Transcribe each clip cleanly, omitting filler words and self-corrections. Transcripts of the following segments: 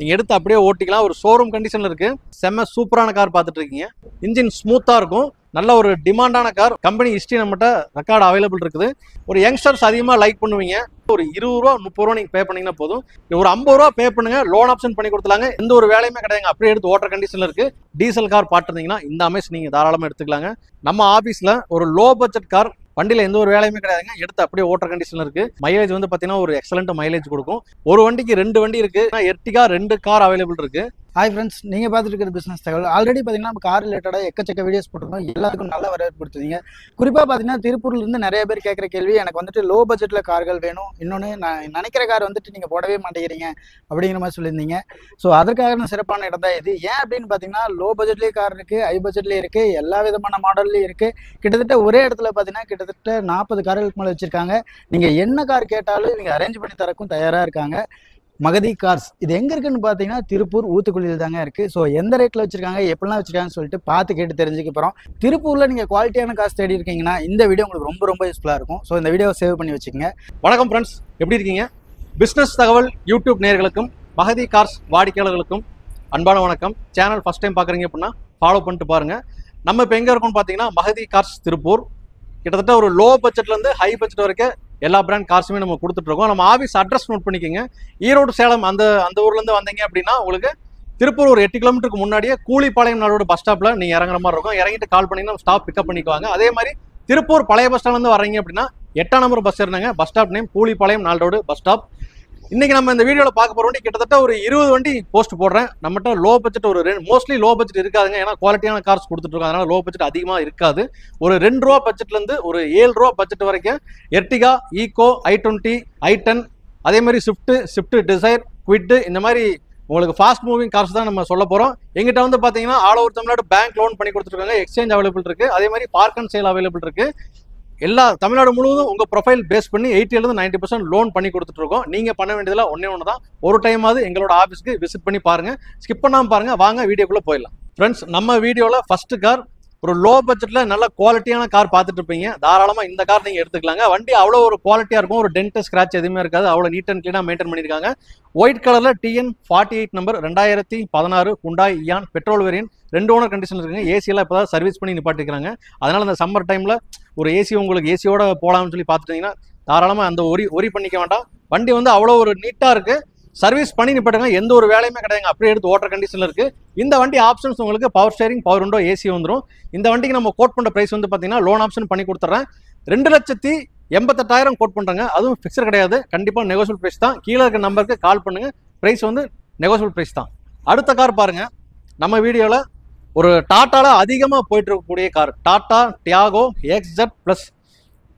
நீங்க எடுத்து அப்படியே ஓட்டிக்கலாம். ஒரு ஷோரூம் கண்டிஷன்ல இருக்கு. செம்ம சூப்பரான கார் பார்த்துட்டு இருக்கீங்க. இன்ஜின் ஸ்மூத்தா இருக்கும். நல்ல ஒரு டிமாண்டான கார். கம்பெனி ஹிஸ்டரி நம்மகிட்ட ரெக்கார்டு அவைலபிள் இருக்குது. ஒரு யங்ஸ்டர்ஸ் அதிகமாக லைக் பண்ணுவீங்க. ஒரு 20 ரூபா 30 ரூபா நீங்க பே பண்ணீங்கன்னா போதும். ஒரு 50 ரூபா பே பண்ணுங்க, லோன் ஆப்ஷன் பண்ணி கொடுத்துலாங்க. எந்த ஒரு வேலையுமே கிடையாதுங்க. அப்படியே எடுத்து ஓட்டுற கண்டிஷன்ல இருக்கு. டீசல் கார் பார்த்துருந்தீங்கன்னா இந்த அமேஸ் நீங்க தாராளமாக எடுத்துக்கலாங்க. நம்ம ஆஃபீஸில் ஒரு லோ பட்ஜெட் கார், வண்டியில் எந்த ஒரு வேலையுமே கிடையாதுங்க. எடுத்து அப்படியே ஓட்டுற கண்டிஷன்ல இருக்கு. மைலேஜ் வந்து பார்த்தீங்கன்னா ஒரு எக்ஸலண்ட் மைலேஜ் கொடுக்கும். ஒரு வண்டிக்கு 2 வண்டி இருக்கு. எர்டிகா 2 கார் அவைலபிள் இருக்கு. ஹாய் ஃப்ரெண்ட்ஸ், நீங்கள் பார்த்துட்டு இருக்கிற பிஸ்னஸ் தகவல். ஆல்ரெடி பார்த்தீங்கன்னா நம்ம கார் ரிலேட்டடாக எக்கச்சக்க வீடியோஸ் போட்டிருக்கோம். எல்லாருக்கும் நல்ல வரவேற்பு கொடுத்துருந்தீங்க. குறிப்பாக பார்த்தீங்கன்னா திருப்பூர்லேருந்து நிறைய பேர் கேட்குற கேள்வி, எனக்கு வந்துட்டு லோ பட்ஜெட்டில் கார்கள் வேணும், இன்னொன்று நான் நினைக்கிற கார் வந்துட்டு நீங்கள் போடவே மாட்டேங்கிறீங்க அப்படிங்கிற மாதிரி சொல்லியிருந்தீங்க. ஸோ அதற்காக சிறப்பான இடம் தான் இது. ஏன் அப்படின்னு பார்த்தீங்கன்னா லோ பட்ஜெட்லேயே கார் இருக்குது, ஹை பட்ஜெட்லேயே இருக்குது, எல்லா விதமான மாடல்லையும் இருக்குது. கிட்டத்தட்ட ஒரே இடத்துல பார்த்தீங்கன்னா கிட்டத்தட்ட 40 கார்களுக்கு மேலே வச்சுருக்காங்க. நீங்கள் என்ன கார் கேட்டாலும் இவங்க அரேஞ்ச் பண்ணி தரக்கும் தயாராக இருக்காங்க. மகதி கார்ஸ் இது எங்கே இருக்குன்னு பார்த்தீங்கன்னா திருப்பூர் ஊத்துக்குழியில் தாங்க இருக்குது. ஸோ எந்த ரேட்டில் வச்சுருக்காங்க, எப்படிலாம் வச்சுருக்காங்கன்னு சொல்லிட்டு பார்த்து கேட்டு தெரிஞ்சுக்க போகிறோம். திருப்பூரில் நீங்கள் குவாலிட்டியான காசு தேடி இருக்கீங்கன்னா இந்த வீடியோ உங்களுக்கு ரொம்ப ரொம்ப யூஸ்ஃபுல்லாக இருக்கும். ஸோ இந்த வீடியோவை சேவ் பண்ணி வச்சுக்கோங்க. வணக்கம் ஃப்ரெண்ட்ஸ், எப்படி இருக்கீங்க? பிஸ்னஸ் தகவல் யூடியூப் நேயர்களுக்கும் மகதி கார்ஸ் வாடிக்கையாளர்களுக்கும் அன்பான வணக்கம். சேனல் ஃபஸ்ட் டைம் பார்க்குறீங்க அப்படின்னா ஃபாலோ பண்ணிட்டு பாருங்கள். நம்ம இப்போ எங்கே இருக்கோம்னு பார்த்தீங்கன்னா மகதி கார்ஸ் திருப்பூர். கிட்டத்தட்ட ஒரு லோ பட்ஜெட்லேருந்து ஹை பட்ஜெட் வரைக்கும் எல்லா பிராண்ட் கார்ஸுமே நம்ம கொடுத்துட்ருக்கோம். நம்ம ஆஃபீஸ் அட்ரஸ் நோட் பண்ணிக்கோங்க. ஈரோடு சேலம் அந்த ஊர்லேருந்து வந்தீங்க அப்படின்னா உங்களுக்கு திருப்பூர் ஒரு 8 கிலோமீட்டருக்கு முன்னாடியே கூலிப்பாளையம் நாளோட பஸ் ஸ்டாப்பில் நீங்கள் இறங்குற மாதிரி இருக்கும். இறங்கிட்டு கால் பண்ணிங்கன்னா ஸ்டாப் பிக்கப் பண்ணிக்குவாங்க. அதே மாதிரி திருப்பூர் பழைய பஸ் ஸ்டாண்ட்லேருந்து வரீங்க அப்படின்னா 8ஆம் நம்பர் பஸ் இருந்தாங்க. பஸ் ஸ்டாப் நேம் கூலிப்பாளையம் நாளோடு பஸ் ஸ்டாப். இன்னைக்கு நம்ம இந்த வீடியோவில் பார்க்க போகிற வண்டி கிட்டத்தட்ட ஒரு 20 வண்டி போஸ்ட் போடுறேன். நம்மகிட்ட லோ பட்ஜெட் ஒரு மோஸ்ட்லி லோ பட்ஜெட் இருக்காதுங்க. ஏன்னா குவாலிட்டியான கார்ஸ் கொடுத்துட்ருக்கோம். அதனால லோ பட்ஜெட் அதிகமாக இருக்காது. ஒரு 2 ரூபா பட்ஜெட்லேருந்து ஒரு 7 ரூபா பட்ஜெட் வரைக்கும் எர்டிகா, ஈகோ, i20, i10, அதே மாதிரி ஸ்விஃப்ட் டிசைர், குவிட், இந்த மாதிரி உங்களுக்கு ஃபாஸ்ட் மூவிங் கார்ஸ் தான் நம்ம சொல்ல போகிறோம். எங்கிட்ட வந்து பார்த்தீங்கன்னா all over Tamil Nadu bank loan பண்ணி கொடுத்துருக்காங்க. எக்ஸ்சேஞ்ச் அவைலபிள் இருக்குது. அதே மாதிரி பார்க் அண்ட் சேல் அவைலபிள் இருக்குது. எல்லா தமிழ்நாடு முழுவதும் உங்கள் ப்ரொஃபைல் பேஸ் பண்ணி 80% 90% லோன் பண்ணி கொடுத்துட்ருக்கோம். நீங்கள் பண்ண வேண்டியதில் ஒன்று தான், ஒரு டைமாவது எங்களோட ஆஃபீஸ்க்கு விசிட் பண்ணி பாருங்கள். ஸ்கிப் பண்ணாமல் பாருங்கள். வாங்க வீடியோக்குள்ளே போயிடலாம். ஃப்ரெண்ட்ஸ், நம்ம வீடியோவில் ஃபஸ்ட்டு கார் ஒரு லோ பட்ஜெட்டில் நல்ல குவாலிட்டியான கார் பார்த்துட்டு இருப்பீங்க. தாராளமாக இந்த கார் நீங்கள் எடுத்துக்கலாங்க. வண்டி அவ்வளோ ஒரு குவாலிட்டியாக இருக்கும். ஒரு டென்ட் ஸ்க்ராட்ச் எதுவுமே இருக்காது. அவ்வளோ நீட் அண்ட் க்ளீனாக மெயின்டைன் பண்ணியிருக்காங்க. ஒயிட் கலரில் TN48 number 2016 Hyundai Eon petrol variant. 2 owner condition இருக்குங்க. ஏசியெல்லாம் இப்போ தான் சர்வீஸ் பண்ணி நிப்பாட்டிக்கிறாங்க. அதனால் அந்த சம்மர் டைமில் ஒரு ஏசி உங்களுக்கு ஏசியோட போகலாம்னு சொல்லி பார்த்துட்டிங்கன்னா தாராளமாக அந்த ஒரி பண்ணிக்க வேண்டாம். வண்டி வந்து அவ்வளோ ஒரு நீட்டாக இருக்குது. சர்வீஸ் பண்ணி நிப்பாட்டுங்க. எந்த ஒரு வேலையுமே கிடையாது. அப்படியே எடுத்து ஓட்டுற கண்டிஷனில் இருக்குது. இந்த வண்டி ஆப்ஷன்ஸ் உங்களுக்கு power steering, power window, AC வந்துடும். இந்த வண்டிக்கு நம்ம கோட் பண்ணுற ப்ரைஸ் வந்து பார்த்தீங்கன்னா லோன் ஆப்ஷன் பண்ணி கொடுத்துட்றேன். 2,88,000 கோட் பண்ணுறாங்க. அதுவும் ஃபிக்ஸர் கிடையாது. கண்டிப்பாக நெகோசியபிள் ப்ரைஸ் தான். கீழே இருக்க நம்பருக்கு கால் பண்ணுங்கள். ப்ரைஸ் வந்து நெகோசியபிள் ப்ரைஸ் தான். அடுத்த கார் பாருங்கள். நம்ம வீடியோவில் ஒரு டாட்டாவில் அதிகமாக போயிட்டு இருக்கக்கூடிய கார் டாட்டா டியாகோ XZ+.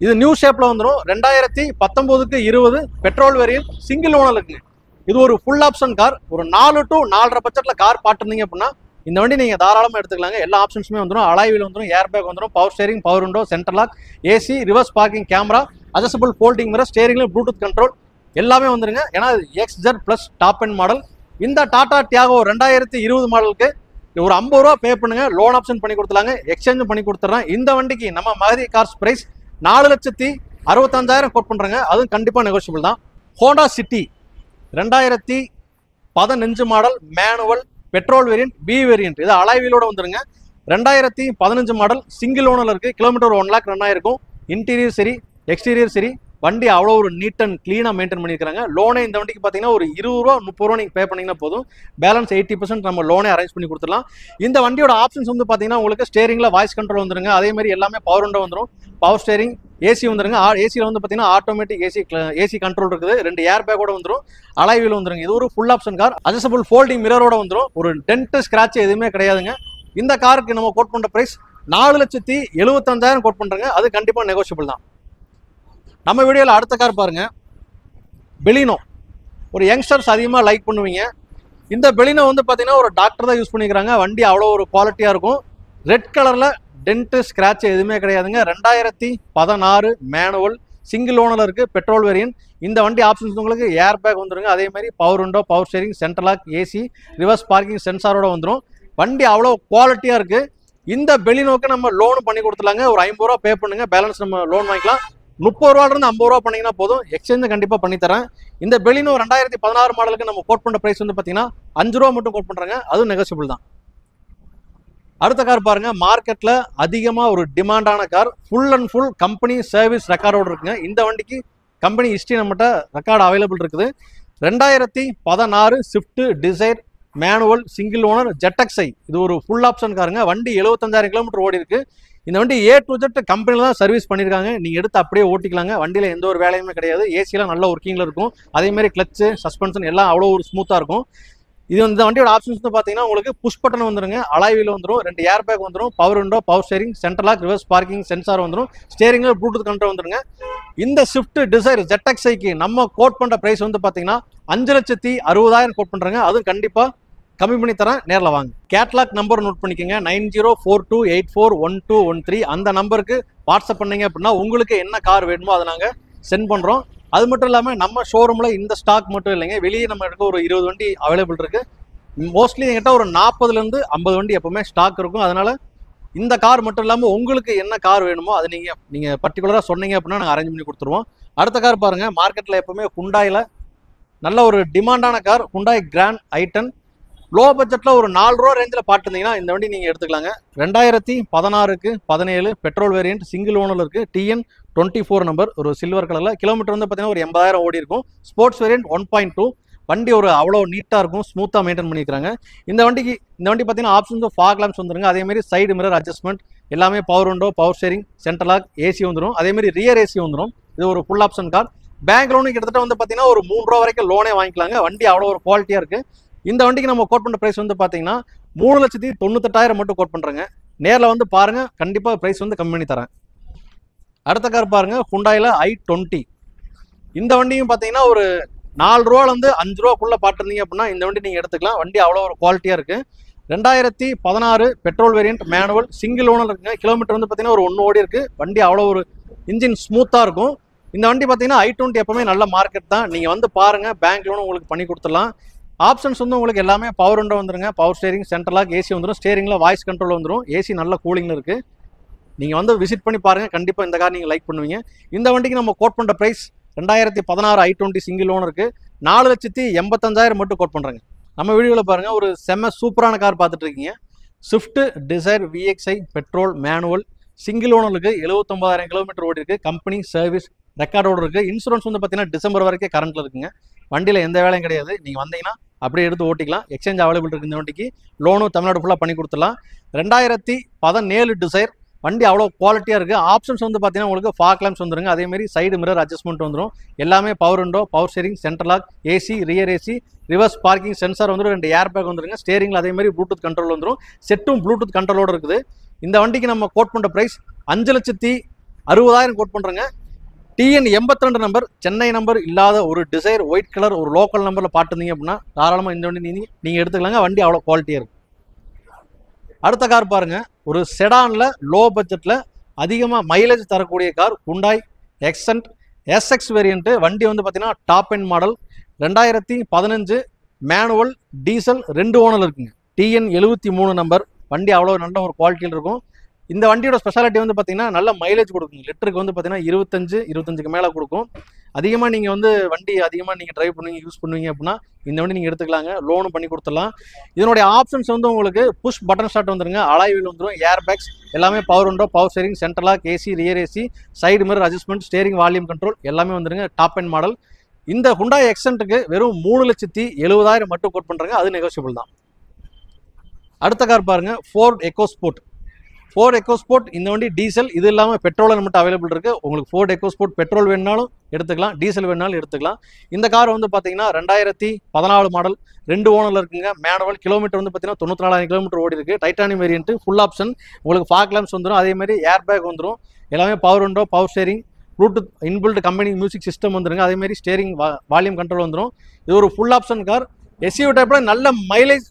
இது நியூ ஷேப்பில் வந்துடும். 2019க்கு 20 பெட்ரோல் வேரியன்ட் சிங்கிள் ஓனர் இருக்குங்க. இது ஒரு ஃபுல் ஆப்ஷன் கார். ஒரு 4 to 4.5 பட்ஜெட்டில் கார் பார்த்துருந்தீங்க அப்படின்னா இந்த வண்டி நீங்கள் தாராளமாக எடுத்துக்கலாங்க. எல்லா ஆப்ஷன்ஸுமே வந்துடும். அலாய் வீல் வந்துடும், ஏர் பேக் வந்துடும், power steering, power window, center lock, AC, reverse parking camera, adjustable folding mirror, ஸ்டேரிங்ல ப்ளூடூத் கண்ட்ரோல் எல்லாமே வந்துருங்க. ஏன்னா XZ+ டாப் அண்ட் மாடல். இந்த டாடா டியாகோ 2020 மாடலுக்கு ஒரு 50 ரூபா பே பண்ணுங்க, லோன் ஆப்ஷன் பண்ணி கொடுத்துலாங்க. எக்ஸ்சேஞ்சும் பண்ணி கொடுத்துட்றேன். இந்த வண்டிக்கு நம்ம மகதி கார்ஸ் பிரைஸ் 4,65,000 கோட் பண்ணுறாங்க. அதுவும் கண்டிப்பாக நெகோசியபிள் தான். Honda City 2015 model manual petrol variant B variant. இது அலாய் வீலோட வந்துருங்க. 2015 மாடல் சிங்கிள் ஓனரில் இருக்குது. கிலோமீட்டர் 1 லேக் ரன் ஆயிருக்கும். இன்டீரியர் சரி, எக்ஸ்டீரியர் சரி, வண்டி அவ்வளோ ஒரு நீட் அண்ட் க்ளீனாக மெயின்டைன் பண்ணியிருக்காங்க. லோனே இந்த வண்டிக்கு பார்த்தீங்கன்னா ஒரு 20 ரூபா 30 ரூபா நீங்கள் பே பண்ணிங்கன்னா போதும். பேலன்ஸ் 80% நம்ம லோனே அரேஞ்ச் பண்ணி கொடுத்துடலாம். இந்த வண்டியோட ஆப்ஷன்ஸ் வந்து பார்த்தீங்கன்னா உங்களுக்கு ஸ்டேரிங்கில் வாய்ஸ் கண்ட்ரோல் வந்துருங்க. அதே மாதிரி எல்லாமே பவர் விண்டோ வந்துடும், பவர் ஸ்டேரிங், ஏசி வந்துருங்க. ஏசியில் வந்து பார்த்தீங்கன்னா ஆட்டோமேட்டிக் ஏசி கண்ட்ரோல் இருக்குது. 2 ஏர் பேக்கோட வந்துடும். அலாய் வீல் வந்துருங்க. இது ஒரு full option car. Adjustable folding மிரரோட வந்துடும். ஒரு டென்ட் ஸ்க்ராட்ச் எதுவுமே கிடையாதுங்க. இந்த காருக்கு நம்ம கோட் பண்ணுற ப்ரைஸ் 4,75,000 கோட் பண்ணுறாங்க. அது கண்டிப்பாக நெகோசியபிள் தான். நம்ம வீடியோவில் அடுத்த கார் பாருங்கள். பெலினோ. ஒரு யங்ஸ்டர்ஸ் அதிகமாக லைக் பண்ணுவீங்க. இந்த பெலினோ வந்து பார்த்தீங்கன்னா ஒரு டாக்டர் தான் யூஸ் பண்ணிக்கிறாங்க. வண்டி அவ்வளோ ஒரு குவாலிட்டியாக இருக்கும். ரெட் கலரில் டென்ட்டு ஸ்க்ராட்ச் எதுவுமே கிடையாதுங்க. 2016 மேனுவல் சிங்கிள் ஓனரில் இருக்குது. Petrol variant. இந்த வண்டி ஆப்ஷன்ஸ் உங்களுக்கு ஏர் பேக் வந்துருங்க. அதே மாதிரி power window, power steering, central lock, AC, reverse parking சென்சாரோட வந்துடும். வண்டி அவ்வளோ குவாலிட்டியாக இருக்குது. இந்த பெலினோக்கு நம்ம லோன் பண்ணி கொடுத்துலாங்க. ஒரு 50 ரூபா பே பண்ணுங்க, பேலன்ஸ் நம்ம லோன் வாங்கிக்கலாம். ரூபாயிலிருந்து 50 ரூபா பண்ணீங்கன்னா போதும், எக்ஸ்சேஞ்ச் கண்டிப்பாக பண்ணி தரேன். இந்த பெலினோ 2016 மாடலுக்கு நம்ம கோட் பண்ணுற ப்ரைஸ் வந்து பார்த்தீங்கன்னா 5 ரூபா மட்டும் கோட் பண்ணுறாங்க, அதுவும் நெகோசியபிள் தான். அடுத்த கார் பாருங்க, மார்க்கெட்ல அதிகமா ஒரு டிமாண்டான car, full and full company service ரெக்கார்டோடு இருக்குங்க. இந்த வண்டிக்கு கம்பெனி ஹிஸ்ட்ரி நம்மகிட்ட ரெக்கார்டு அவைலபிள் இருக்குது. 2016 Swift Dzire manual single owner ஜெட்டக்ஸை, இது ஒரு ஃபுல் ஆப்ஷன் காருங்க. வண்டி 75,000 கிலோமீட்டர் ஓடி இருக்கு. இந்த வண்டி A to Z கம்பெனியில் தான் சர்வீஸ் பண்ணியிருக்காங்க. நீங்கள் எடுத்து அப்படியே ஓட்டிக்கலாங்க. வண்டியில் எந்த ஒரு வேலையுமே கிடையாது. ஏசியெலாம் நல்ல ஒர்க்கிங்கில் இருக்கும். அதேமாதிரி கிளச்சு சஸ்பென்ஷன் எல்லாம் அவ்வளோ ஒரு ஸ்மூத்தாக இருக்கும். இது இந்த வண்டியோட ஆப்ஷன்ஸ் வந்து பார்த்தீங்கன்னா உங்களுக்கு புஷ் பட்டன் வந்துருங்க, அலாய் வீல் வந்துடும், 2 ஏர் பேக் வந்துடும், power window, power steering, central lock, reverse parking sensor வந்துடும், ஸ்டேரிங்கில் ப்ளூடூத் கண்ட்ரோல் வந்துருங்க. இந்த ஸ்விஃப்ட் டிசைர் ஜெட்டக்ஸைக்கு நம்ம கோட் பண்ணுற ப்ரைஸ் வந்து பார்த்தீங்கன்னா 5,60,000 கோட் பண்ணுறாங்க. அதுவும் கண்டிப்பாக கம்மி பண்ணி தரேன், நேரில் வாங்க. கேட்லாக் நம்பர் நோட் பண்ணிக்கோங்க, 9042841213. அந்த நம்பருக்கு வாட்ஸ்அப் பண்ணீங்க அப்படின்னா உங்களுக்கு என்ன கார் வேணுமோ அதை நாங்கள் சென்ட் பண்ணுறோம். அது மட்டும் இல்லாமல் நம்ம ஷோரூமில் இந்த ஸ்டாக் மட்டும் இல்லைங்க, வெளியே நம்ம எடுக்க ஒரு 20 வண்டி அவைலபிள் இருக்குது. மோஸ்ட்லி என்கிட்ட ஒரு 40லேருந்து 50 வண்டி எப்போவுமே ஸ்டாக் இருக்கும். அதனால் இந்த கார் மட்டும் இல்லாமல் உங்களுக்கு என்ன கார் வேணுமோ அதை நீங்கள் பர்டிகுலராக சொன்னீங்க அப்படின்னா நாங்கள் அரேஞ்ச் பண்ணி கொடுத்துருவோம். அடுத்த கார் பாருங்கள், மார்க்கெட்டில் எப்போவுமே ஹுண்டாயில் நல்ல ஒரு டிமாண்டான car, Hyundai Grand i10. Low பட்ஜெட்டில் ஒரு 4 ரூபா ரேஞ்சில் பார்த்துருந்தீங்கன்னா இந்த வண்டி நீங்கள் எடுத்துக்கலாங்க. 2016க்கு 17 பெட்ரோல் வேரியன்ட் சிங்கிள் ஓனர் இருக்குது. TN24 நம்பர், ஒரு சில்வர் கலரில். கிலோமீட்டர் வந்து பார்த்தீங்கன்னா ஒரு 80,000 ஓடி இருக்கும். Sports variant 1.2. வண்டி ஒரு அவ்வளோ நீட்டாக இருக்கும், ஸ்மூத்தாக மெயின்டைன் பண்ணிக்கிறாங்க. இந்த வண்டி பார்த்தீங்கன்னா ஆப்ஷன்ஸ் ஃபாக் லாம்ப்ஸ் வந்துருங்க. அதேமாதிரி சைடு மிரர் அட்ஜஸ்ட்மெண்ட் எல்லாமே, power window, power steering, central lock, AC வந்துடும். அதேமாதிரி ரியர் ஏசி வந்துடும். இது ஒரு full option car. Bank loan கிட்டத்தட்ட வந்து பார்த்தீங்கன்னா ஒரு 3 ரூபா வரைக்கும் லோனே வாங்கிக்கலாங்க. வண்டி அவ்வளோ ஒரு குவாலிட்டியாக இருக்குது. இந்த வண்டிக்கு நம்ம கோட் பண்ணுற ப்ரைஸ் வந்து பார்த்தீங்கன்னா 3,98,000 மட்டும் கோட் பண்ணுறேங்க. நேரில் வந்து பாருங்கள், கண்டிப்பாக ப்ரைஸ் வந்து கம்மி பண்ணி தரேன். அடுத்த கார் பாருங்கள், ஹுண்டாயில் i20. இந்த வண்டியும் பார்த்தீங்கன்னா ஒரு 4 ரூபாலேருந்து 5 ரூபாக்குள்ளே பார்த்துருந்தீங்க அப்படின்னா இந்த வண்டி நீங்கள் எடுத்துக்கலாம். வண்டி அவ்வளோ ஒரு குவாலிட்டியாக இருக்குது. 2016 petrol variant manual single owner இருக்குங்க. கிலோமீட்டர் வந்து பார்த்தீங்கன்னா ஒரு 1 ஓடி இருக்குது. வண்டி அவ்வளோ ஒரு இன்ஜின் ஸ்மூத்தாக இருக்கும். இந்த வண்டி பார்த்தீங்கன்னா i20 எப்பவுமே நல்ல மார்க்கெட் தான். நீங்கள் வந்து பாருங்கள், பேங்க் லோனும் உங்களுக்கு பண்ணி கொடுத்துடலாம். ஆப்ஷன்ஸ் வந்து உங்களுக்கு எல்லாமே பவர் விண்டோ வந்துருங்க, power steering, central lock, AC வந்துடும். ஸ்டேரிங்கில் வாய்ஸ் கண்ட்ரோல் வந்துடும். ஏசி நல்ல கூலிங்கில் இருக்குது. நீங்கள் வந்து விசிட் பண்ணி பாருங்கள், கண்டிப்பாக இந்த கார் நீங்கள் லைக் பண்ணுவீங்க. இந்த வண்டிக்கு நம்ம கோட் பண்ணுற ப்ரைஸ் 2016 i20 சிங்கிள் ஓனருக்கு 4,85,000 மட்டும் கோட் பண்ணுறாங்க. நம்ம வீடியோவில் பாருங்கள், ஒரு செம்ம சூப்பரான கார் பார்த்துட்டு இருக்கீங்க. Swift desire VXI petrol manual single ஓனருக்கு 79,000 கிலோமீட்டர் ஓடி இருக்குது. கம்பெனி சர்வீஸ் ரெக்கார்டோடு இருக்குது. இன்சூரன்ஸ் வந்து பார்த்தீங்கன்னா டிசம்பர் வரைக்கும் கரண்ட்டில் இருக்குங்க. வண்டியில் எந்த வேலையும் கிடையாது. நீங்கள் வந்தீங்கன்னா அப்படியே எடுத்து ஓட்டிக்கலாம். எக்ஸ்சேஞ்ச் அவைலபிள் இருக்குது. இந்த வண்டிக்கு லோனும் தமிழ்நாடு ஃபுல்லாக பண்ணி கொடுத்துடலாம். 2017 டிசைர், வண்டி அவ்வளோ குவாலிட்டியாக இருக்குது. ஆப்ஷன்ஸ் வந்து பார்த்தீங்கன்னா உங்களுக்கு ஃபாக் லாம்ப்ஸ் வந்துருங்க. அதேமாதிரி சைடு மிரர் அட்ஜஸ்ட்மெண்ட் வந்துடும். எல்லாமே power window, power steering, central lock, AC, rear AC, reverse parking sensor வந்துடும். 2 ஏர் பேக் வந்துருங்க. ஸ்டேரிங்கில் அதேமாதிரி ப்ளூடூத் கண்ட்ரோல் வந்துடும். செட்டும் ப்ளூடூத் கண்ட்ரோலோடு இருக்குது. இந்த வண்டிக்கு நம்ம கோட் பண்ணுற ப்ரைஸ் 5,60,000 கோட் பண்ணுறேங்க. TN82 நம்பர், சென்னை நம்பர் இல்லாத ஒரு டிசைர் ஒயிட் கலர் ஒரு லோக்கல் நம்பரில் பார்த்துருந்தீங்க அப்படின்னா தாராளமாக இந்த வண்டி நீங்கள் எடுத்துக்கலாங்க. வண்டி அவ்வளோ குவாலிட்டியாக இருக்குது. அடுத்த கார் பாருங்கள், ஒரு செடானில் லோ பட்ஜெட்டில் அதிகமாக மைலேஜ் தரக்கூடிய car, Hyundai Xcent SX variant. வண்டி வந்து பார்த்தீங்கன்னா top end model. 2015 manual diesel 2 owner இருக்குங்க. TN73 number. வண்டி அவ்வளோ நல்ல ஒரு குவாலிட்டியில் இருக்கும். இந்த வண்டியோட ஸ்பெஷாலிட்டி வந்து பார்த்தீங்கன்னா நல்ல மைலேஜ் கொடுக்குங்க. லிட்டருக்கு வந்து பார்த்தீங்கன்னா 25க்கு மேலே கொடுக்கும். அதிகமாக நீங்கள் வந்து வண்டி அதிகமாக நீங்கள் ட்ரைவ் பண்ணுவீங்க, யூஸ் பண்ணுவீங்க அப்படின்னா இந்த வண்டி நீங்கள் எடுத்துக்கலாங்க. லோனும் பண்ணி கொடுத்துடலாம். இதனுடைய ஆப்ஷன்ஸ் வந்து உங்களுக்கு புஷ் பட்டன் ஸ்டார்ட் வந்துருங்க, அலாய் வீல் வந்துடும், ஏர் பேக்ஸ் எல்லாமே, power window, power steering, central lock, AC, rear AC, side mirror adjustment, steering volume control எல்லாமே வந்துருங்க. Top end model. இந்த ஹுண்டாய் எக்ஸென்ட்டுக்கு வெறும் 3,70,000 மட்டும் கோட் பண்ணுறாங்க. அது நெகோசியபிள் தான். அடுத்த கார் பாருங்கள், ஃபோர்ட் எக்கோஸ்போர்ட். இந்த வண்டி டீசல், இது இல்லாமல் பெட்ரோல் மட்டும் அவைலபிள் இருக்குது. உங்களுக்கு ஃபோர்ட் எக்கோஸ்போர்ட் பெட்ரோல் வேணுனாலும் எடுத்துக்கலாம், டீசல் வேணுனாலும் எடுத்துக்கலாம். இந்த கார் வந்து பார்த்தீங்கன்னா 2014 மாடல், 2 ஓனரில் இருக்குங்க. மேனுவல். கிலோமீட்டர் வந்து பார்த்தீங்கன்னா 94,000 கிலோமீட்டர் ஓடி இருக்குது. Titanium variant, full option. உங்களுக்கு ஃபாக் லாம்ப்ஸ் வந்துடும். அதேமாதிரி ஏர் பேக் வந்துடும். எல்லாமே power window, power steering, Bluetooth inbuilt company music system வந்துருங்க. அதேமாதிரி ஸ்டேரிங் வால்யூம் கண்ட்ரோல் வந்துடும். இது ஒரு ஃபுல் ஆப்ஷன் கார். SUV டைப்பில் நல்ல மைலேஜ்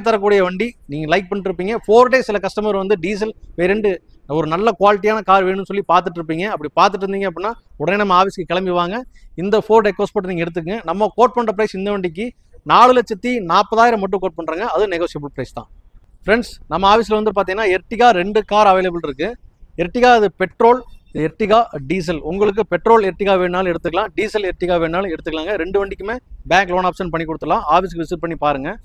தரக்கூடிய வண்டி. நீங்கள் லைக் பண்ணிருப்பீங்க. 4 days சில கஸ்டமர் வந்து டீசல் வேரியண்ட் ஒரு நல்ல குவாலிட்டியான கார் வேணும்னு சொல்லி பார்த்துட்டு இருப்பீங்க. அப்படி பார்த்துட்டு இருந்தீங்க அப்படின்னா உடனே நம்ம ஆஃபீஸ்க்கு கிளம்பி வாங்க. இந்த ஃபோர்ட் எக்கோஸ்போர்ட் நீங்கள் எடுத்துக்கங்க. நம்ம கோட் பண்ணுற ப்ரைஸ் இந்த வண்டிக்கு 4,40,000 மட்டும் கோட் பண்ணுறாங்க. அது நெகோசியபிள் ப்ரைஸ் தான். ஃப்ரெண்ட்ஸ், நம்ம ஆஃபீஸில் வந்து பார்த்தீங்கன்னா எர்டிகா 2 கார் அவைலபிள் இருக்குது. எர்டிகா அது பெட்ரோல், எர்டிகா டீசல். உங்களுக்கு பெட்ரோல் எர்டிகா வேணாலும் எடுத்துக்கலாம், டீசல் எர்டிகா வேணாலும் எடுத்துக்கலாங்க. ரெண்டு வண்டிக்குமே பேங்க் லோன் ஆப்ஷன் பண்ணி கொடுத்துலாம். ஆஃபீஸ்க்கு விசிட் பண்ணி பாருங்கள்.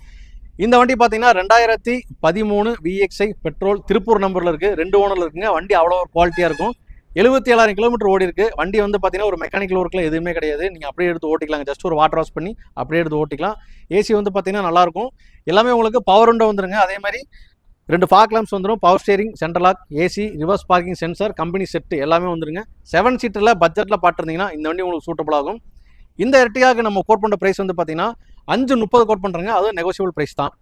இந்த வண்டி பார்த்தீங்கன்னா 2013 VXI பெட்ரோல், திருப்பூர் நம்பரில் இருக்குது, 2 ஓனரில் இருக்குங்க. வண்டி அவ்வளோ ஒரு குவாலிட்டியாக இருக்கும். 77,000 கிலோமீட்டர் ஓடி இருக்கு. வண்டி வந்து பார்த்தீங்கன்னா ஒரு மெக்கானிக்கல் ஒர்க்கில் எதுவுமே கிடையாது. நீங்கள் அப்படியே எடுத்து ஓட்டிக்கலாங்க. ஜஸ்ட் ஒரு வாட்டர் வாஷ் பண்ணி அப்படியே எடுத்து ஓட்டிக்கலாம். ஏசி வந்து பார்த்தீங்கன்னா நல்லாயிருக்கும். எல்லாமே உங்களுக்கு பவர் விண்டோ வந்துருங்க. அதே மாதிரி 2 ஃபாக் லாம்ப்ஸ் வந்துடும், power steering, central lock, AC, reverse parking sensor, company set எல்லாமே வந்துருங்க. 7 சீட்டரில் பட்ஜெட்டில் பார்த்துருந்தீங்கன்னா இந்த வண்டி உங்களுக்கு சூட்டபிள் ஆகும். இந்த எர்டிகாவுக்கு நம்ம கோட் பண்ணுற ப்ரைஸ் வந்து பார்த்தீங்கன்னா 530 கோட் பண்ணுறங்க. அதுவும் நெகோசியபிள் ப்ரைஸ் தான்.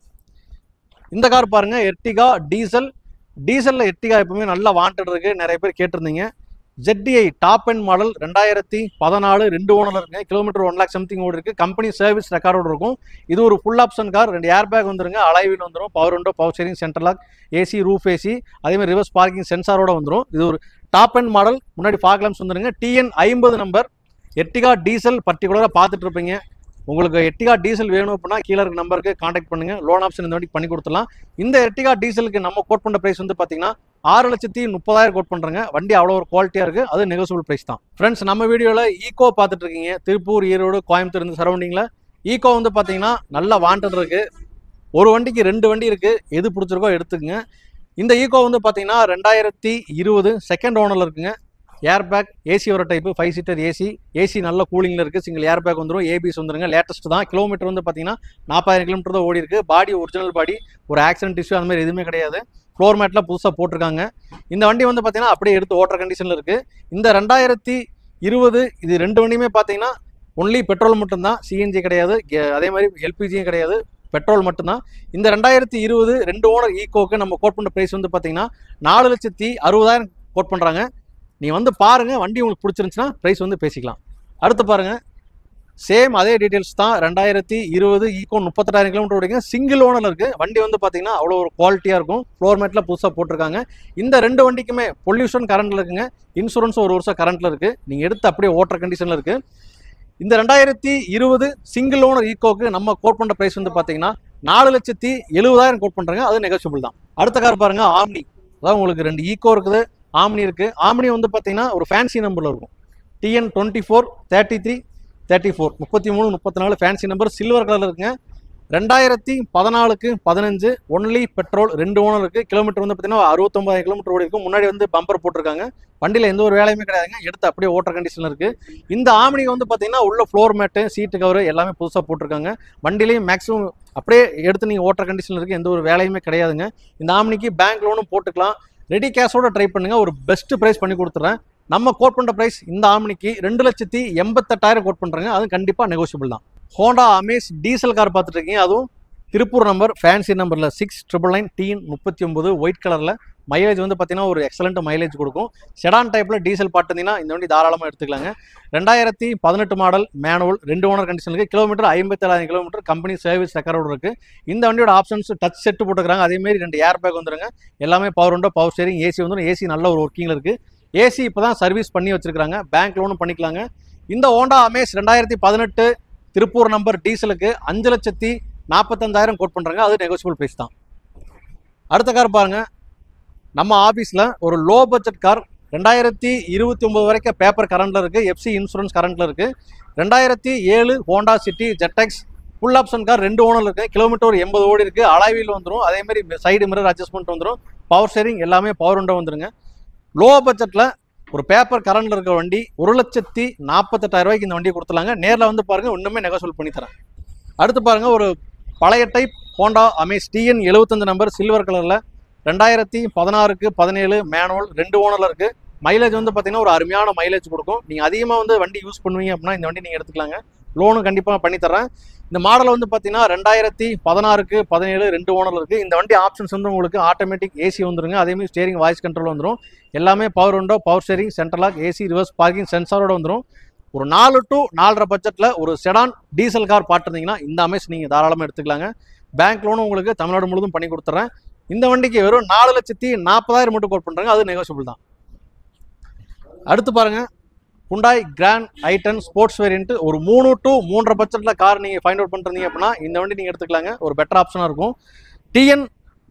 இந்த கார் பாருங்கள், எர்டிகா டீசல். டீசலில் எர்டிகா எப்பவுமே நல்லா வாண்டட் இருக்குது, நிறைய பேர் கேட்டிருந்தீங்க. ZDI top end model 2014, 2 owner இருக்குங்க. கிலோமீட்டர் 1 லேக் சம்திங் ஓடி இருக்குது. கம்பெனி சர்வீஸ் ரெக்கார்டோடு இருக்கும். இது ஒரு full option car. 2 air bag வந்துருங்க, அலாய் வீல் வந்துடும், power window, power steering, central lock, AC, roof AC, அதேமாதிரி ரிவர்ஸ் பார்க்கிங் சென்சாரோட வந்துடும். இது ஒரு டாப் அண்ட் மாடல். முன்னாடி ஃபாக் லாம்ப்ஸ் வந்துருங்க. TN 50 நம்பர் எர்டிகா டீசல் பர்டிகுலராக பார்த்துட்டு இருப்பீங்க. உங்களுக்கு எர்டிகா டீசல் வேணும் அப்படின்னா கீழே இருக்க நம்பருக்கு காண்டாக்ட் பண்ணுங்க. லோன் ஆப்ஷன் இந்த வண்டி பண்ணி கொடுத்துலாம். இந்த எர்டிகா டீசலுக்கு நம்ம கோட் பண்ண பிரைஸ் வந்து பார்த்தீங்கன்னா 6,30,000 கோட் பண்ணுறங்க. வண்டி அவ்வளோ ஒரு குவாலிட்டியாக இருக்குது. அது நெகோசியபிள் ப்ரைஸ் தான். ஃப்ரெண்ட்ஸ், நம்ம வீடியோவில் ஈக்கோ பார்த்துட்டு இருக்கீங்க. திருப்பூர், ஈரோடு, கோயம்புத்தூர் இந்த சரௌண்டிங்கில் ஈக்கோ வந்து பார்த்தீங்கன்னா நல்லா வாண்டட் இருக்குது. ஒரு வண்டிக்கு 2 வண்டி இருக்குது. எது பிடிச்சிருக்கோ எடுத்துக்கங்க. இந்த ஈக்கோ வந்து பார்த்தீங்கன்னா 2020 செகண்ட் ஓனரில் இருக்குங்க. ஏர் பேக், ஏசி வர டைப்பு, 5 சீட்டர் ஏசி நல்ல கூலிங்கில் இருக்குது. சிங்கிள் ஏர் பேக் வந்துடும், ஏபிஎஸ் வந்துருங்க. லேட்டஸ்ட் தான். கிலோமீட்டர் வந்து பார்த்தீங்கன்னா 40,000 கிலோமீட்டர் தான் ஓடி இருக்குது. பாடி ஒரிஜினல் பாடி, ஒரு ஆக்சிடென்ட் இஷ்யூ அந்த மாதிரி எதுவுமே கிடையாது. ஃப்ளோர் மேட்லாம் புதுசாக போட்டிருக்காங்க. இந்த வண்டி வந்து பார்த்தீங்கன்னா அப்படியே எடுத்து ஓட்டுற கண்டிஷனில் இருக்குது. இந்த 2020 இது 2 வண்டியுமே பார்த்தீங்கன்னா ஒன்லி பெட்ரோல் மட்டும்தான், சிஎன்ஜி கிடையாது, அதே மாதிரி எல்பிஜியும் கிடையாது, பெட்ரோல் மட்டும்தான். இந்த 2020 2 ஓனர் ஈக்கோக்கு நம்ம கோட் பண்ண ப்ரைஸ் வந்து பார்த்தீங்கன்னா 4,60,000 கோட் பண்ணுறாங்க. நீ வந்து பாருங்க, வண்டி உங்களுக்கு பிடிச்சிருந்துச்சுன்னா ப்ரைஸ் வந்து பேசிக்கலாம். அடுத்து பாருங்க, சேம் அதே டீட்டெயில்ஸ் தான். 2020 ஈக்கோ 38,000 கிலோமீட்டர் ஓடிங்க. சிங்கிள் ஓனரில் இருக்குது. வண்டி வந்து பார்த்தீங்கன்னா அவ்வளோ ஒரு குவாலிட்டியாக இருக்கும். ஃப்ளோர் மேட்டில் புதுசாக போட்டிருக்காங்க. இந்த 2 வண்டிக்குமே பொல்யூஷன் கரண்ட்டில் இருக்குங்க. இன்சூரன்ஸ் 1 வருஷம் கரண்ட்டில் இருக்குது. நீங்கள் எடுத்து அப்படியே ஓட்டுற கண்டிஷனில் இருக்குது. இந்த 2020 சிங்கிள் ஓனர் ஈக்கோக்கு நம்ம கோட் பண்ணுற ப்ரைஸ் வந்து பார்த்தீங்கன்னா 4,70,000 கோட் பண்ணுறாங்க. அது நெகோசியபிள் தான். அடுத்த கார் பாருங்க, ஆம்னி. அதாவது உங்களுக்கு 2 ஈக்கோ இருக்குது, ஆம்னி இருக்குது. ஆம்னி வந்து பார்த்தீங்கன்னா ஒரு ஃபேன்சி நம்பரில் இருக்கும். TN 24 33 34 33 34 ஃபேன்சி நம்பர், சில்வர் கலரில் இருக்குங்க. 2014க்கு 15 ஒன்லி பெட்ரோல், 2 ஓனர் இருக்குது. கிலோமீட்டர் வந்து பார்த்தீங்கன்னா 69,000 கிலோமீட்டர் ஓடி இருக்கும். முன்னாடி வந்து பம்பர் போட்டிருக்காங்க. வண்டியில் எந்த ஒரு வேலையுமே கிடையாதுங்க. எடுத்து அப்படியே ஓட்டுற கண்டிஷனில் இருக்குது. இந்த ஆம்னி வந்து பார்த்தீங்கன்னா உள்ள ஃப்ளோர் மேட்டு, சீட்டு கவர் எல்லாமே புதுசாக போட்டிருக்காங்க. வண்டிலையும் மேக்ஸிமம் அப்படியே எடுத்து நீங்கள் ஓட்டுற கண்டிஷனில் இருக்குது. எந்த ஒரு வேலையுமே கிடையாதுங்க. இந்த ஆம்னிக்கு பேங்க் லோனும் போட்டுக்கலாம். ரெடி கேஷோட ட்ரை பண்ணுங்க. ஒரு பெஸ்ட் ப்ரைஸ் பண்ணி கொடுத்துட்றேன். நம்ம கோட் பண்ணுற ப்ரைஸ் இந்த ஆம்னிக்கு 2,88,000 கோட் பண்ணுறாங்க. அது கண்டிப்பாக நெகோசியபிள் தான். ஹோண்டா அமேஸ் டீசல் கார் பார்த்துட்டு இருக்கீங்க. அதுவும் திருப்பூர் நம்பர், ஃபேன்சி நம்பரில் 6999 TN 39 ஒயிட் கலரில். மைலேஜ் வந்து பார்த்தீங்கன்னா ஒரு எக்ஸலண்ட் மைலேஜ் கொடுக்கும். செடான் டைப்பில் டீசல் பார்த்துருந்தீங்கன்னா இந்த வண்டி தாராளமாக எடுத்துக்கலாங்க. 2018 மாடல், மேனுவல், 2 ஓனர் கண்டிஷன் இருக்குது. கிலோமீட்டர் 57,000 கிலோமீட்டர், கம்பெனி சர்வீஸ் ரெக்கார்டோடு இருக்குது. இந்த வண்டியோட ஆப்ஷன்ஸ் டச் செட்டு போட்டுக்கிறாங்க. அதேமாரி 2 ஏர் பேக் வந்துருங்க. எல்லாமே power window, power steering, AC வந்துடும். ஏசி நல்ல ஒரு ஒர்க்கிங்கில் இருக்குது. ஏசி இப்போ தான் சர்வீஸ் பண்ணி வச்சுருக்காங்க. பேங்க் லோனும் பண்ணிக்கலாங்க. இந்த ஹோண்டா அமேஸ் 2018 திருப்பூர் நம்பர் டீசலுக்கு 5,45,000 கோட் பண்ணுறாங்க. அது நெகோசியபிள் ப்ரைஸ் தான். அடுத்த கார் பாருங்கள், நம்ம ஆஃபீஸில் ஒரு லோ பட்ஜெட் கார். 2029 வரைக்கும் பேப்பர் கரண்ட்டில் இருக்குது. எஃப்சி இன்சூரன்ஸ் கரண்ட்டில் இருக்குது. 2007 Honda city ஜெட்டெக்ஸ் full option car, 2 owner இருக்குது. கிலோமீட்டர் ஒரு 80 ஓடி இருக்குது. அலாய் வீல் வந்துடும். அதேமாதிரி சைடு மிரர் அட்ஜஸ்ட்மெண்ட் வந்துடும். பவர் ஸ்டேரிங் எல்லாமே பவர் விண்டோ வந்துருங்க. லோ பட்ஜெட்டில் ஒரு பேப்பர் கரண்ட்டில் இருக்கிற வண்டி 1,48,000 இந்த வண்டியை கொடுத்துலாங்க. நேரில் வந்து பாருங்கள், இன்னுமே நெகோசியபிள் பண்ணி தரேன். அடுத்து பாருங்கள், ஒரு பழைய type Honda Amaze TN 75 number, silver கலரில். 2016க்கு 17 மேனுவல், 2 ஓனரில் இருக்குது. மைலேஜ் வந்து பார்த்தீங்கன்னா ஒரு அருமையான மைலேஜ் கொடுக்கும். நீங்கள் அதிகமாக வந்து வண்டி யூஸ் பண்ணுவீங்க அப்படின்னா இந்த வண்டி நீங்கள் எடுத்துக்கலாங்க. லோனும் கண்டிப்பாக பண்ணித்தரேன். இந்த மாடல் வந்து பார்த்தீங்கன்னா 2016க்கு 17 2 ஓனரில் இருக்குது. இந்த வண்டி ஆப்ஷன்ஸ் வந்து உங்களுக்கு ஆட்டோமேட்டிக் ஏசி வந்துருங்க. அதேமாதிரி ஸ்டேரிங் வாய்ஸ் கண்ட்ரோல் வந்துடும். எல்லாமே power window, power steering, central lock, AC, reverse parking சென்சாரோட வந்துடும். ஒரு 4 to 4.5 பட்ஜெட்டில் ஒரு செடான் டீசல் கார் பார்த்துருந்தீங்கன்னா இந்த அமேஸ் நீங்கள் தாராளமாக எடுத்துக்கலாங்க. பேங்க் லோனும் உங்களுக்கு தமிழ்நாடு முழுதும் பண்ணி கொடுத்துட்றேன். இந்த வண்டிக்கு வெறும் 4,40,000 மட்டும் கோட் பண்ணுறாங்க. அது நெகோசியபிள் தான். அடுத்து பாருங்கள், Hyundai Grand i10 sports variant. ஒரு 3 to 3.5 பட்ஜெட்டில் கார் நீங்கள் ஃபைண்ட் அவுட் பண்ணுறீங்க அப்படின்னா இந்த வண்டி நீங்கள் எடுத்துக்கலாங்க. ஒரு பெட்டர் ஆப்ஷனாக இருக்கும். TN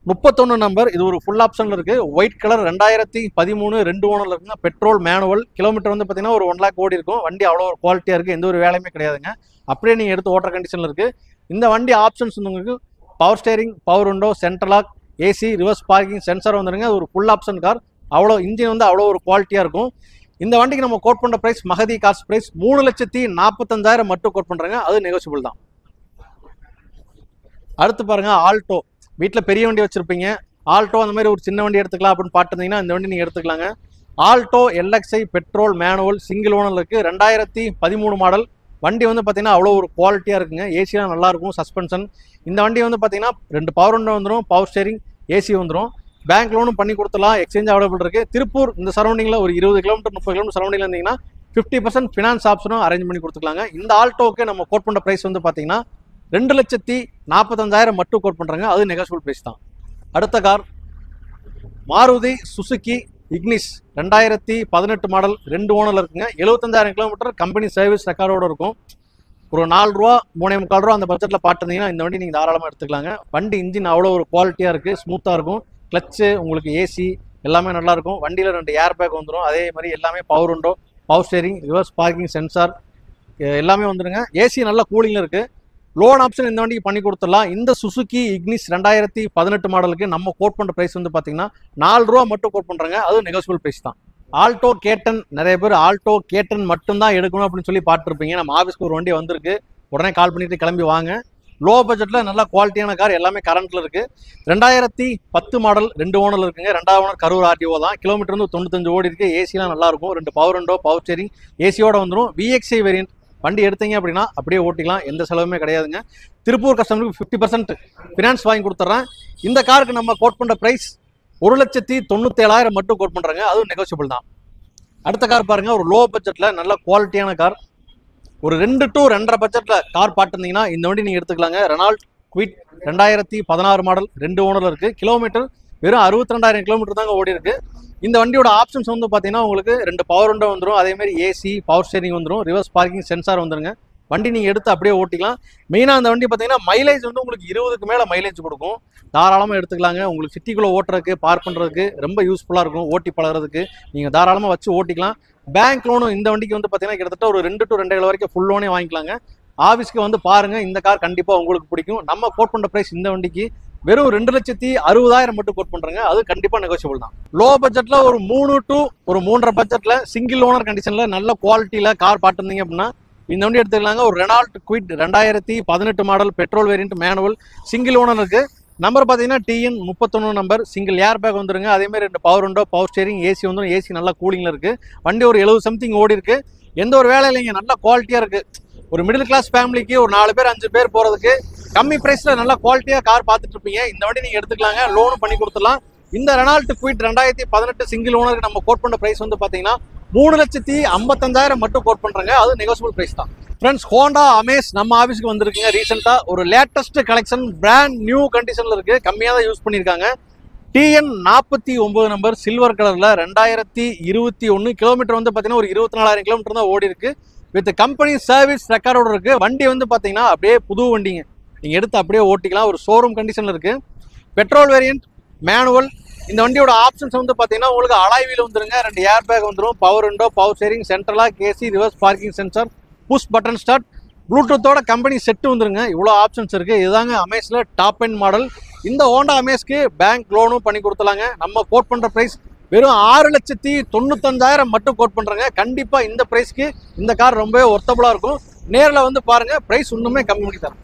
31 number. இது ஒரு ஃபுல் ஆப்ஷன்ல இருக்கு. ஒயிட் கலர் 2013 2 ஓனர்ல இருக்குங்க. Petrol manual. கிலோமீட்டர் வந்து பார்த்தீங்கன்னா ஒரு 1 லேக் ஓடி இருக்கும். வண்டி அவ்வளோ ஒரு குவாலிட்டியா இருக்கு. எந்த ஒரு வேலையுமே கிடையாதுங்க. அப்படியே நீங்க எடுத்து ஓட்டுற கண்டிஷன்ல இருக்கு. இந்த வண்டி ஆப்ஷன்ஸ் வந்து உங்களுக்கு power steering, power window, central lock, AC, reverse parking, sensor வந்துருங்க. அது ஒரு ஃபுல் ஆப்ஷன் கார். அவ்வளோ இன்ஜின் வந்து அவ்வளோ ஒரு குவாலிட்டியா இருக்கும். இந்த வண்டிக்கு நம்ம கோட் பண்ற பிரைஸ் மகதி கார்ஸ் பிரைஸ் 3,45,000 மட்டும் கோட் பண்றாங்க. அது நெகோசியபிள் தான். அடுத்து பாருங்க ஆல்டோ. வீட்டில் பெரிய வண்டி வச்சிருப்பீங்க, ஆல்டோ அந்த மாதிரி ஒரு சின்ன வண்டி எடுத்துக்கலாம் அப்படின்னு பார்த்துருந்தீங்கன்னா இந்த வண்டி நீங்கள் எடுத்துக்கலாங்க. Alto LXI petrol manual single ஓனர்ல இருக்கு. 2013 மாடல். வண்டி வந்து பார்த்தீங்கன்னா அவ்வளோ ஒரு குவாலிட்டியாக இருக்குங்க. ஏசிலாம் நல்லா இருக்கும். சஸ்பென்ஷன். இந்த வண்டி வந்து பார்த்தீங்கன்னா 2 பவர் விண்டோ வந்துடும், பவர் ஸ்டேரிங், ஏசி வந்துடும். பேங்க் லோனும் பண்ணி கொடுத்துலாம். எக்ஸ்சேஞ்ச் அவைலபிள் இருக்கு. திருப்பூர் இந்த சரௌண்டிங்கில் ஒரு 20 கிலோமீட்டர் 30 கிலோமீட்டர் சரௌண்டிங்கில் இருந்தீங்கன்னா 50% ஃபினான்ஸ் ஆப்ஷனும் அரேஞ்ச் பண்ணி கொடுத்துக்கலாங்க. இந்த ஆல்டோக்கு நம்ம கோட் பண்ணுற ப்ரைஸ் வந்து பார்த்தீங்கன்னா 2,45,000 மட்டும் கோட் பண்ணுறாங்க. அது நெகோசியபிள் ப்ரைஸ் தான். அடுத்த car Maruti Suzuki Ignis 2018 model 2 ஓனர்ல இருக்குங்க. 75,000 கிலோமீட்டர் கம்பெனி சர்வீஸ் ரெக்கார்டோட இருக்கும். ஒரு 4 ரூபா 3.25 ரூபா அந்த பட்ஜெட்டில் பார்த்துருந்தீங்கன்னா இந்த வண்டி நீங்கள் தாராளமாக எடுத்துக்கலாங்க. வண்டி இன்ஜின் அவ்வளோ ஒரு குவாலிட்டியாக இருக்குது, ஸ்மூத்தாக இருக்கும். கிளச்சு உங்களுக்கு ஏசி எல்லாமே நல்லா இருக்கும். வண்டியில் 2 ஏர் பேக் வந்துடும். அதே மாதிரி எல்லாமே power window, power steering, reverse parking, sensor எல்லாமே வந்துடுங்க. ஏசி நல்ல கூலிங்கில் இருக்குது. லோன் ஆப்ஷன் இந்த வண்டிக்கு பண்ணி கொடுத்துடலாம். இந்த சுசுகி இக்னிஸ் 2018 மாடலுக்கு நம்ம கோட் பண்ணுற ப்ரைஸ் வந்து பார்த்தீங்கன்னா 4 ரூபா மட்டும் கோட் பண்ணுறாங்க. அது நெகோசியபிள் ப்ரைஸ் தான். ஆல்டோ கேட்டன். நிறைய பேர் ஆல்டோ கேட்டன் மட்டும்தான் எடுக்கணும் அப்படின்னு சொல்லி பார்த்துருப்பீங்க. நம்ம ஆஃபீஸ்க்கு ஒரு வண்டி வந்திருக்கு, உடனே கால் பண்ணிட்டு கிளம்பி வாங்க. லோ பட்ஜெட்டில் நல்ல குவாலிட்டியான கார் எல்லாமே கரண்ட்டில் இருக்குது. 2010 மாடல் 2 ஓனரில் இருக்குங்க. 2வது ஓனர் கரூர் ஆர்டிஓ தான். கிலோமீட்டர் வந்து 95 ஓடி இருக்குது. ஏசிலாம் நல்லாயிருக்கும். 2 பவர் விண்டோ, பவர் ஸ்டேரிங், ஏசியோட வந்துடும். VXi variant. வண்டி எடுத்தீங்க அப்படின்னா அப்படியே ஓட்டிக்கலாம். எந்த செலவுமே கிடையாதுங்க. திருப்பூர் கஸ்டமருக்கு 50% ஃபினான்ஸ் வாங்கி கொடுத்துட்றேன். இந்த காருக்கு நம்ம கோட் பண்ணுற ப்ரைஸ் 1,97,000 மட்டும் கோட் பண்ணுறாங்க. அதுவும் நெகோசியபிள் தான். அடுத்த கார் பாருங்கள். ஒரு லோ பட்ஜெட்டில் நல்ல குவாலிட்டியான கார். ஒரு 2 to 2.5 பட்ஜெட்டில் கார் பார்த்துருந்தீங்கன்னா இந்த வண்டி நீங்கள் எடுத்துக்கலாங்க. ரெனால்ட் குவிட் 2016 மாடல் 2 ஓனரில் இருக்குது. கிலோமீட்டர் வெறும் 62,000 கிலோமீட்டர் தாங்க ஓடி இருக்கு. இந்த வண்டியோட ஆப்ஷன்ஸ் வந்து பார்த்தீங்கன்னா உங்களுக்கு 2 பவர் விண்டோ வந்துடும். அதேமாதிரி ஏசி, பவர் ஸ்டேரிங் வந்துடும். ரிவர்ஸ் பார்க்கிங், சென்சார் வந்துருங்க. வண்டி நீங்கள் எடுத்து அப்படியே ஓட்டிக்கலாம். மெயினாக அந்த வண்டி பார்த்தீங்கன்னா மைலேஜ் வந்து உங்களுக்கு 20க்கு மேலே மைலேஜ் கொடுக்கும். தாராளமாக எடுத்துக்கலாங்க. உங்களுக்கு சிட்டிக்குள்ளே ஓட்டுறதுக்கு, பார்க் பண்ணுறதுக்கு ரொம்ப யூஸ்ஃபுல்லாக இருக்கும். ஓட்டி பழகிறதுக்கு நீங்கள் தாராளமாக வச்சு ஓட்டிக்கலாம். பேங்க் லோனும் இந்த வண்டிக்கு வந்து பார்த்தீங்கன்னா கிட்டத்தட்ட ஒரு 2 to 2.5 வரைக்கும் ஃபுல் லோனே வாங்கிக்கலாங்க. ஆஃபீஸ்க்கு வந்து பாருங்கள். இந்த கார் கண்டிப்பாக உங்களுக்கு பிடிக்கும். நம்ம கோட் பண்ணுற ப்ரைஸ் இந்த வண்டிக்கு வெறும் 2,60,000 மட்டும் கோட் பண்றாங்க. அது கண்டிப்பா நெகோசியபிள் தான். லோ பட்ஜெட்ல ஒரு 3 to 3.5 பட்ஜெட்ல சிங்கிள் ஓனர் கண்டிஷன்ல நல்ல குவாலிட்டியில கார் பார்த்துருந்தீங்க அப்படின்னா இந்த வண்டி எடுத்துக்கலாங்க. ஒரு Reynold quit 2018 model petrol variant manual single owner இருக்கு. நம்பர் பார்த்தீங்கன்னா TN 31 நம்பர். சிங்கிள் ஏர் பேக் வந்துருங்க. அதே மாதிரி 2 power window, power steering, AC வந்துடும். ஏசி நல்லா கூலிங்ல இருக்கு. வண்டி ஒரு 70 சம்திங் ஓடி இருக்கு. எந்த ஒரு வேலை இல்லைங்க. நல்ல குவாலிட்டியா இருக்கு. ஒரு மிடில் கிளாஸ் ஃபேமிலிக்கு ஒரு 4 பேர் 5 பேர் போறதுக்கு கம்மி பிரைஸ்ல நல்ல குவாலிட்டியா கார் பார்த்துட்டு இருப்பீங்க. இந்த வண்டி நீங்க எடுத்துக்கலாங்க. லோனும் பண்ணி கொடுத்துடலாம். இந்த ரெனால்ட் குவிட் 2018 சிங்கிள் ஓனருக்கு நம்ம கோட் பண்ண பிரைஸ் வந்து பாத்தீங்கன்னா 3,55,000 மட்டும் கோட் பண்றாங்க. அது நெகோசியபிள் பிரைஸ் தான். ஃப்ரெண்ட்ஸ், ஹோண்டா அமேஸ் நம்ம ஆஃபீஸ்க்கு வந்திருக்குங்க. ரீசெண்டா ஒரு லேட்டஸ்ட் கலெக்ஷன் பிராண்ட் நியூ கண்டிஷன்ல இருக்கு. கம்மியாக தான் யூஸ் பண்ணியிருக்காங்க. TN 49 நம்பர் சில்வர் கலர்ல 2021 கிலோமீட்டர் வந்து பாத்தீங்கன்னா ஒரு 24,000 கிலோமீட்டர் தான் ஓடி இருக்கு. வித் கம்பெனி சர்வீஸ் ரெக்கார்டோட இருக்கு. வண்டி வந்து பாத்தீங்கன்னா அப்படியே புது வண்டிங்க. நீங்க எடுத்து அப்படியே ஓட்டிக்கலாம். ஒரு ஷோரூம் கண்டிஷன்ல இருக்கு. Petrol variant manual. இந்த வண்டியோட ஆப்ஷன்ஸ் வந்து பாத்தீங்கன்னா உங்களுக்கு அலாய் வீல் வந்துருங்க. 2 ஏர் பேக் வந்துடும். Power window, power steering, central lock, AC, reverse parking, sensor, push button start, ப்ளூடூத்தோட கம்பெனி செட்டு வந்துருங்க. இவ்வளோ ஆப்ஷன்ஸ் இருக்கு. இதுதாங்க அமேஸ்ல டாப் எண்ட் மாடல். இந்த ஹோண்டா அமேஸ்க்கு பேங்க் லோனும் பண்ணி கொடுத்தலாங்க. நம்ம கோட் பண்ற பிரைஸ் வெறும் 6,95,000 மட்டும் கோட் பண்றாங்க. கண்டிப்பா இந்த பிரைஸ்க்கு இந்த கார் ரொம்பவே ஒர்த்தபுளா இருக்கும். நேரில் வந்து பாருங்க. பிரைஸ் இன்னுமே கம்மி பண்ணி தரேன்.